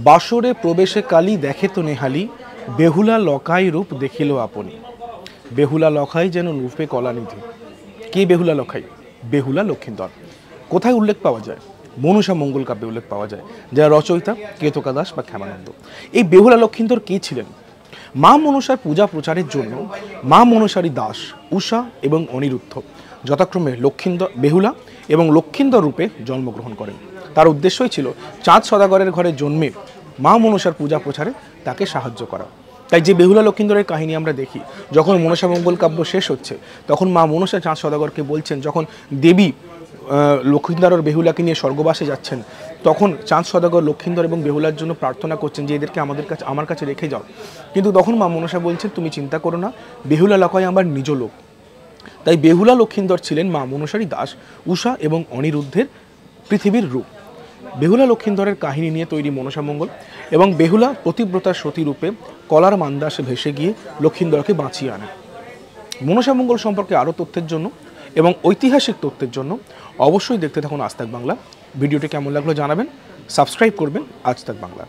বাসরে প্রবেশে কালী দেখে তো নেহালি, বেহুলা লকাই রূপ দেখিল আপনি। বেহুলা লখাই যেন রূপে কলানিধি। কে বেহুলা লখাই? বেহুলা লক্ষিন্দর। কোথায় উল্লেখ পাওয়া যায়? মনসা মঙ্গল কাব্যে উল্লেখ পাওয়া যায়, যারা রচয়িতা কেতকা দাস বা ক্ষেমানন্দ। এই বেহুলা লক্ষিন্দর কে ছিলেন? মা মনসার পূজা প্রচারের জন্য মা মনসারী দাস উষা এবং অনিরুদ্ধ যথাক্রমে বেহুলা এবং লক্ষিন্দর রূপে জন্মগ্রহণ করেন। তার উদ্দেশ্যই ছিল চাঁদ সদাগরের ঘরে জন্মে মা মনসার পূজা প্রচারে তাকে সাহায্য করা। তাই যে বেহুলা লক্ষিন্দরের কাহিনী আমরা দেখি, যখন মনসা মঙ্গল কাব্য শেষ হচ্ছে তখন মা মনসা চাঁদ সদাগরকে বলছেন, যখন দেবী লক্ষিন্দর আর বেহুলাকে নিয়ে স্বর্গবাসে যাচ্ছেন, তখন চাঁদ সদাগর লক্ষিন্দর এবং বেহুলার জন্য প্রার্থনা করছেন যে এদেরকে আমার কাছে রেখে যাও। কিন্তু তখন মা মনসা বলছেন, তুমি চিন্তা করো না, বেহুলা লকাই আমার নিজ লোক। তাই বেহুলা লক্ষিন্দর ছিলেন মা মনসারী দাস উষা এবং অনিরুদ্ধের পৃথিবীর রূপ। বেহুলা লক্ষিন্দরের কাহিনী নিয়ে তৈরি মনসা মঙ্গল এবং বেহুলা পতিব্রতার সতী রূপে কলার মান্দাসে ভেসে গিয়ে লক্ষিন্দরকে বাঁচিয়ে আনে। মনসা মঙ্গল সম্পর্কে আরও তথ্যের জন্য এবং ঐতিহাসিক তথ্যের জন্য অবশ্যই দেখতে থাকুন আজ তাক বাংলা। ভিডিওটি কেমন লাগলো জানাবেন, সাবস্ক্রাইব করবেন আজ তাক বাংলা।